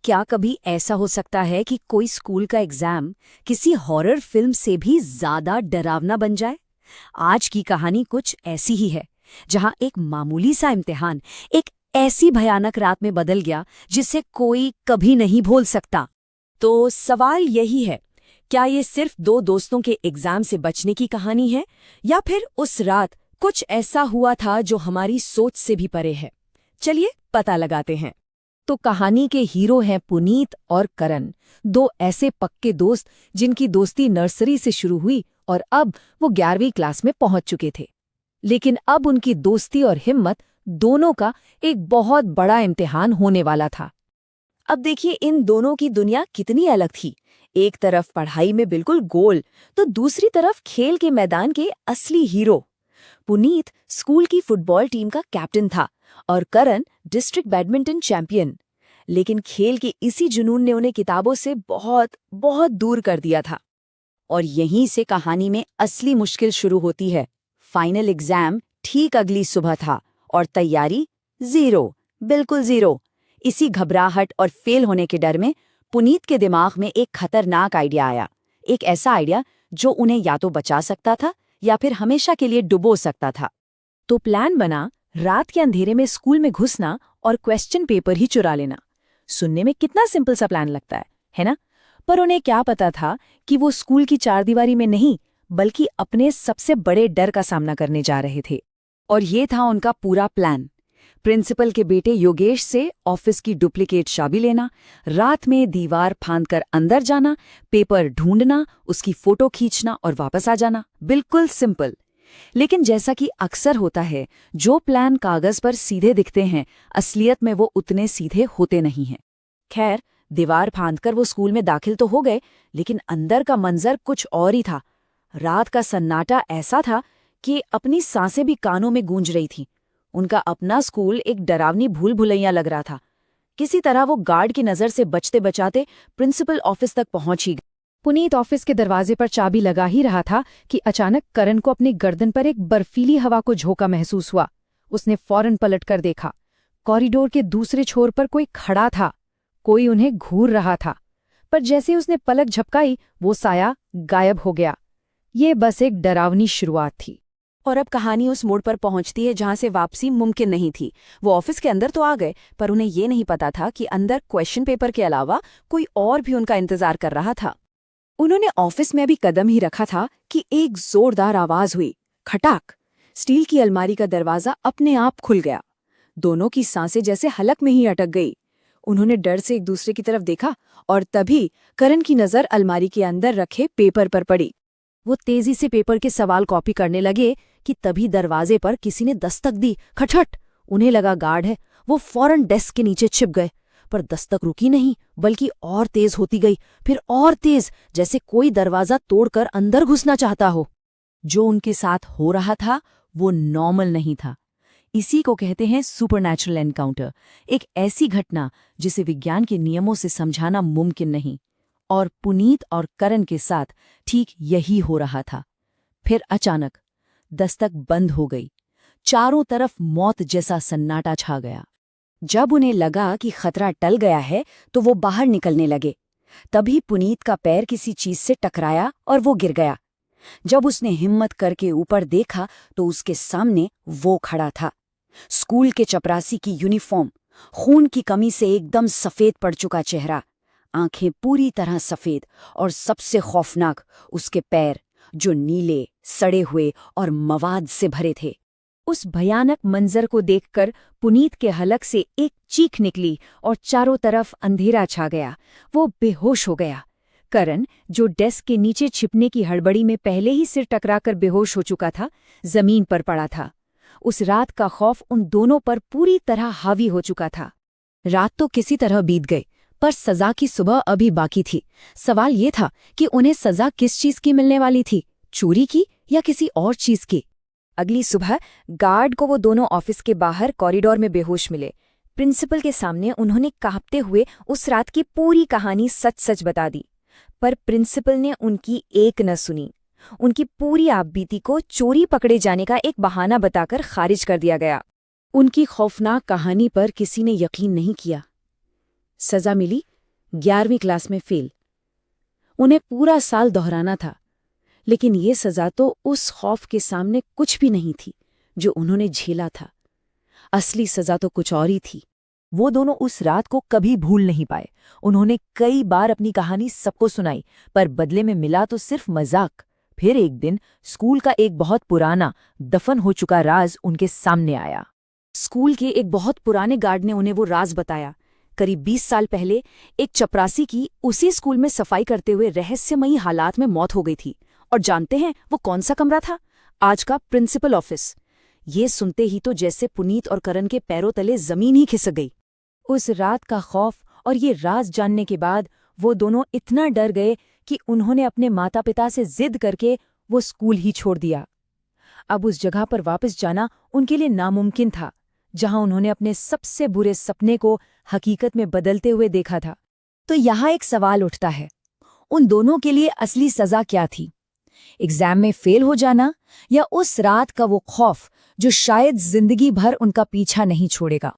क्या कभी ऐसा हो सकता है कि कोई स्कूल का एग्जाम किसी हॉरर फिल्म से भी ज्यादा डरावना बन जाए? आज की कहानी कुछ ऐसी ही है, जहां एक मामूली सा इम्तिहान एक ऐसी भयानक रात में बदल गया जिसे कोई कभी नहीं भूल सकता। तो सवाल यही है, क्या ये सिर्फ दो दोस्तों के एग्जाम से बचने की कहानी है, या फिर उस रात कुछ ऐसा हुआ था जो हमारी सोच से भी परे है? चलिए पता लगाते हैं। तो कहानी के हीरो हैं पुनीत और करण, दो ऐसे पक्के दोस्त जिनकी दोस्ती नर्सरी से शुरू हुई और अब वो 11वीं क्लास में पहुंच चुके थे। लेकिन अब उनकी दोस्ती और हिम्मत दोनों का एक बहुत बड़ा इम्तिहान होने वाला था। अब देखिए इन दोनों की दुनिया कितनी अलग थी। एक तरफ पढ़ाई में बिल्कुल गोल, तो दूसरी तरफ खेल के मैदान के असली हीरो। पुनीत स्कूल की फुटबॉल टीम का कैप्टन था और करण डिस्ट्रिक्ट बैडमिंटन चैंपियन। लेकिन खेल के इसी जुनून ने उन्हें किताबों से बहुत बहुत दूर कर दिया था। और यहीं से कहानी में असली मुश्किल शुरू होती है। फाइनल एग्जाम ठीक अगली सुबह था और तैयारी जीरो, बिल्कुल जीरो। इसी घबराहट और फेल होने के डर में पुनीत के दिमाग में एक खतरनाक आइडिया आया। एक ऐसा आइडिया जो उन्हें या तो बचा सकता था या फिर हमेशा के लिए डुबो सकता था। तो प्लान बना रात के अंधेरे में स्कूल में घुसना और क्वेश्चन पेपर ही चुरा लेना। सुनने में कितना सिंपल सा प्लान लगता है ना? पर उन्हें क्या पता था कि वो स्कूल की चारदीवारी में नहीं, बल्कि अपने सबसे बड़े डर का सामना करने जा रहे थे। और ये था उनका पूरा प्लान। प्रिंसिपल के बेटे योगेश से ऑफिस की डुप्लीकेट चाबी लेना, रात में दीवार फांदकर अंदर जाना, पेपर ढूंढना, उसकी फोटो खींचना और वापस आ जाना। बिल्कुल सिंपल। लेकिन जैसा कि अक्सर होता है, जो प्लान कागज पर सीधे दिखते हैं, असलियत में वो उतने सीधे होते नहीं हैं। खैर, दीवार फांदकर वो स्कूल में दाखिल तो हो गए, लेकिन अंदर का मंजर कुछ और ही था। रात का सन्नाटा ऐसा था कि अपनी सांसें भी कानों में गूंज रही थीं। उनका अपना स्कूल एक डरावनी भूल भुलैया लग रहा था। किसी तरह वो गार्ड की नजर से बचते बचाते प्रिंसिपल ऑफिस तक पहुंच ही गए। पुनीत ऑफिस के दरवाजे पर चाबी लगा ही रहा था कि अचानक करण को अपनी गर्दन पर एक बर्फीली हवा को झोंका महसूस हुआ। उसने फौरन पलट कर देखा। कॉरिडोर के दूसरे छोर पर कोई खड़ा था। कोई उन्हें घूर रहा था। पर जैसे उसने पलक झपकाई, वो साया गायब हो गया। ये बस एक डरावनी शुरुआत थी। और अब कहानी उस मोड़ पर पहुंचती है जहां से वापसी मुमकिन नहीं थी। वो ऑफिस के अंदर तो आ गए, पर उन्हें ये नहीं पता था कि अंदर क्वेश्चन पेपर के अलावा कोई और भी उनका इंतजार कर रहा था। उन्होंने ऑफिस में भी कदम ही रखा था कि एक जोरदार आवाज हुई। खटाक! स्टील की अलमारी का दरवाजा अपने आप खुल गया। दोनों की सांसें जैसे हलक में ही अटक गई। उन्होंने डर से एक दूसरे की तरफ देखा और तभी करण की नजर अलमारी के अंदर रखे पेपर पर पड़ी। वो तेजी से पेपर के सवाल कॉपी करने लगे कि तभी दरवाजे पर किसी ने दस्तक दी। खटखट! उन्हें लगा गार्ड है। वो फौरन डेस्क के नीचे छिप गए। पर दस्तक रुकी नहीं, बल्कि और तेज होती गई, फिर और तेज, जैसे कोई दरवाजा तोड़कर अंदर घुसना चाहता हो। जो उनके साथ हो रहा था वो नॉर्मल नहीं था। इसी को कहते हैं सुपरनैचुरल एनकाउंटर, एक ऐसी घटना जिसे विज्ञान के नियमों से समझाना मुमकिन नहीं। और पुनीत और करण के साथ ठीक यही हो रहा था। फिर अचानक दस्तक बंद हो गई। चारों तरफ मौत जैसा सन्नाटा छा गया। जब उन्हें लगा कि खतरा टल गया है, तो वो बाहर निकलने लगे। तभी पुनीत का पैर किसी चीज से टकराया और वो गिर गया। जब उसने हिम्मत करके ऊपर देखा तो उसके सामने वो खड़ा था। स्कूल के चपरासी की यूनिफॉर्म, खून की कमी से एकदम सफेद पड़ चुका चेहरा, आंखें पूरी तरह सफेद, और सबसे खौफनाक उसके पैर, जो नीले, सड़े हुए और मवाद से भरे थे। उस भयानक मंजर को देखकर पुनीत के हलक से एक चीख निकली और चारों तरफ अंधेरा छा गया। वो बेहोश हो गया। करण, जो डेस्क के नीचे छिपने की हड़बड़ी में पहले ही सिर टकराकर बेहोश हो चुका था, जमीन पर पड़ा था। उस रात का खौफ उन दोनों पर पूरी तरह हावी हो चुका था। रात तो किसी तरह बीत गई, पर सजा की सुबह अभी बाकी थी। सवाल ये था कि उन्हें सजा किस चीज की मिलने वाली थी, चोरी की या किसी और चीज की। अगली सुबह गार्ड को वो दोनों ऑफिस के बाहर कॉरिडोर में बेहोश मिले। प्रिंसिपल के सामने उन्होंने कांपते हुए उस रात की पूरी कहानी सच सच बता दी। पर प्रिंसिपल ने उनकी एक न सुनी। उनकी पूरी आपबीती को चोरी पकड़े जाने का एक बहाना बताकर खारिज कर दिया गया। उनकी खौफनाक कहानी पर किसी ने यकीन नहीं किया। सजा मिली 11वीं क्लास में फेल। उन्हें पूरा साल दोहराना था, लेकिन ये सजा तो उस खौफ के सामने कुछ भी नहीं थी जो उन्होंने झेला था। असली सजा तो कुछ और ही थी। वो दोनों उस रात को कभी भूल नहीं पाए। उन्होंने कई बार अपनी कहानी सबको सुनाई, पर बदले में मिला तो सिर्फ मजाक। फिर एक दिन स्कूल का एक बहुत पुराना, दफन हो चुका राज उनके सामने आया। स्कूल के एक बहुत पुराने गार्ड ने उन्हें वो राज बताया। करीब 20 साल पहले एक चपरासी की उसी स्कूल में सफाई करते हुए रहस्यमयी हालात में मौत हो गई थी। और जानते हैं वो कौन सा कमरा था? आज का प्रिंसिपल ऑफिस। ये सुनते ही तो जैसे पुनीत और करण के पैरों तले जमीन ही खिसक गई। उस रात का खौफ और ये राज जानने के बाद वो दोनों इतना डर गए कि उन्होंने अपने माता पिता से जिद करके वो स्कूल ही छोड़ दिया। अब उस जगह पर वापस जाना उनके लिए नामुमकिन था, जहां उन्होंने अपने सबसे बुरे सपने को हकीकत में बदलते हुए देखा था। तो यहाँ एक सवाल उठता है, उन दोनों के लिए असली सजा क्या थी? एग्जाम में फेल हो जाना, या उस रात का वो खौफ जो शायद जिंदगी भर उनका पीछा नहीं छोड़ेगा?